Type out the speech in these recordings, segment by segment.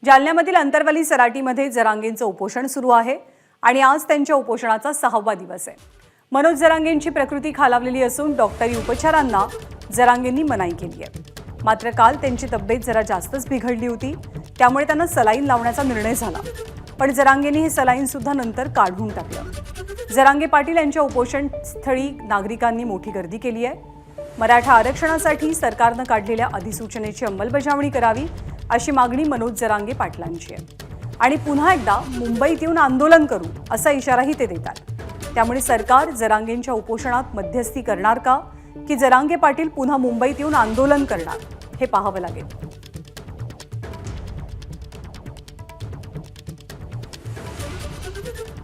जालन्यामधील अंतरवली सराटीमध्ये जरांगेंचं उपोषण सुरू आहे आणि आज त्यांच्या उपोषणाचा 6वा दिवस आहे। मनोज जरांगेंची प्रकृती खालावलेली असून डॉक्टरी उपचारांना जरांगेंनी मनाई केली आहे। मात्र काल त्यांची तब्येत जरा जास्तच बिघडली होती, त्यामुळे त्यांना सलाईन लावण्याचा निर्णय झाला। पण जरांगेंनी हे सलाईन सुद्धा नंतर काढून टाकलं। जरांगे पाटील यांच्या उपोषण स्थळी नागरिकांनी मोठी गर्दी केली आहे। मराठा आरक्षणासाठी सरकारने काढलेल्या अधिसूचनेची अंमलबजावणी करावी अशी मागणी मनोज जरांगे पाटलांची आहे आणि पुन्हा एकदा मुंबईत येऊन आंदोलन करू असा इशाराही ते देतात। त्यामुळे सरकार जरांगेंच्या उपोषणात मध्यस्थी करणार का की जरांगे पाटील पुन्हा मुंबईत येऊन आंदोलन करणार हे पाहावं लागेल।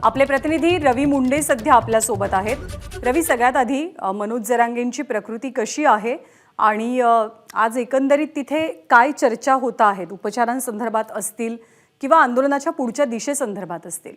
आपले प्रतिनिधी रवी मुंडे सध्या आपल्या सोबत आहेत। रवी, सगळ्यात आधी मनोज जरांगेंची प्रकृती कशी आहे आणि आज एकंदरीत तिथे काय चर्चा होत आहेत, उपचारांसंदर्भात असतील किंवा आंदोलनाच्या पुढच्या दिशेसंदर्भात असतील?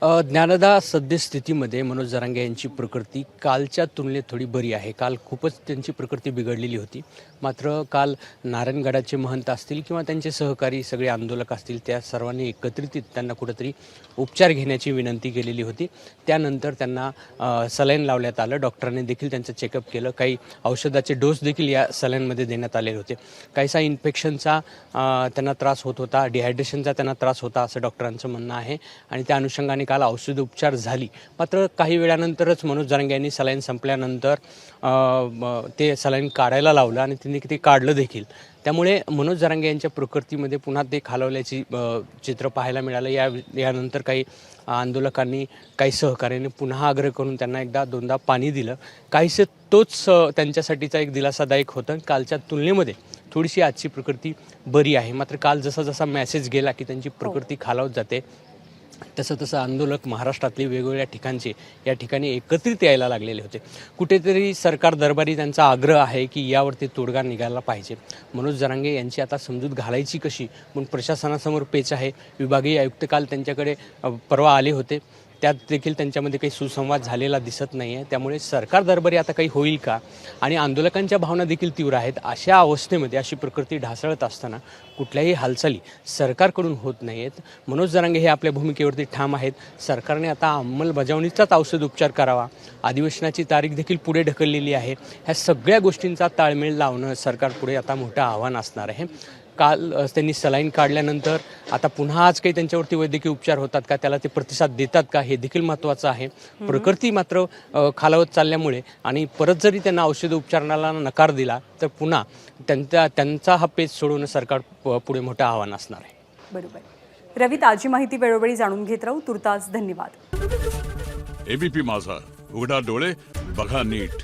ज्ञानदा, सद्यस्थितीमध्ये मनोज जरांगे यांची प्रकृती कालच्या तुलनेत थोडी बरी आहे। काल खूपच त्यांची प्रकृती बिघडलेली होती, मात्र काल नारायणगडाचे महंत असतील किंवा त्यांचे सहकारी सगळे आंदोलक असतील, त्या सर्वांनी एकत्रित त्यांना कुठेतरी उपचार घेण्याची विनंती केलेली होती। त्यानंतर त्यांना सलाईन लावण्यात आलं। डॉक्टरांनी देखील त्यांचं चेकअप केलं। काही औषधाचे डोस देखील या सलाईनमध्ये देण्यात आलेले होते। काहीसा इन्फेक्शनचा त्यांना त्रास होत होता, डिहायड्रेशनचा त्यांना त्रास होता असं डॉक्टरांचं म्हणणं आहे आणि त्या अनुषंगाने काल औषध उपचार झाली। मात्र काही वेळानंतरच मनोज जरांगे यांनी सलाईन संपल्यानंतर ते सलाईन काढायला लावलं आणि त्यांनी ते काढलं देखील। त्यामुळे मनोज जरांगे यांच्या प्रकृतीमध्ये पुन्हा ते खालावल्याची चित्र पाहायला मिळालं। यानंतर काही आंदोलकांनी, काही सहकार्याने पुन्हा आग्रह करून त्यांना एकदा दोनदा पाणी दिलं। काहीसं तोच त्यांच्यासाठीचा एक दिलासादायक होतं। कालच्या तुलनेमध्ये थोडीशी आजची प्रकृती बरी आहे। मात्र काल जसा जसा मेसेज गेला की त्यांची प्रकृती खालावत जाते, तसं तसं आंदोलक महाराष्ट्रातले वेगवेगळ्या ठिकाणचे या ठिकाणी एकत्रित यायला लागलेले होते। कुठेतरी सरकार दरबारी त्यांचा आग्रह आहे की यावरती तोडगा निघायला पाहिजे। मनोज जरांगे यांची आता समजूत घालायची कशी म्हणून प्रशासनासमोर पेच आहे। विभागीय आयुक्त काल त्यांच्याकडे परवा आले होते, त्यात देखील त्यांच्यामध्ये काही सुसंवाद झालेला दिसत नाही आहे। त्यामुळे सरकार दरबारी आता काही होईल का आणि आंदोलकांच्या भावना देखील तीव्र आहेत। अशा अवस्थेमध्ये अशी प्रकृती ढासळत असताना कुठल्याही हालचाली सरकारकडून होत नाही आहेत। मनोज जरांगे हे आपल्या भूमिकेवरती ठाम आहेत। सरकारने आता अंमलबजावणीचाच औषध उपचार करावा, अधिवेशनाची तारीख देखील पुढे ढकललेली आहे। ह्या सगळ्या गोष्टींचा ताळमेळ लावणं सरकारपुढे आता मोठं आव्हान असणार आहे। काल त्यांनी सलाईन काढल्यानंतर आता पुन्हा आज काही त्यांच्यावरती वैद्यकीय उपचार होतात का, त्याला ते प्रतिसाद देतात का, हे देखील महत्त्वाचं आहे। प्रकृती मात्र खालावत चालल्यामुळे आणि परत जरी त्यांना औषध उपचाराला नकार दिला तर पुन्हा त्यांचा हा पेच सोडवणं सरकार पुढे मोठं आव्हान असणार आहे। बरोबर रवी, ताजी माहिती वेळोवेळी जाणून घेत राहू। तुर्तास धन्यवाद। एबीपी माझा, उघडा डोळे बघा नीट।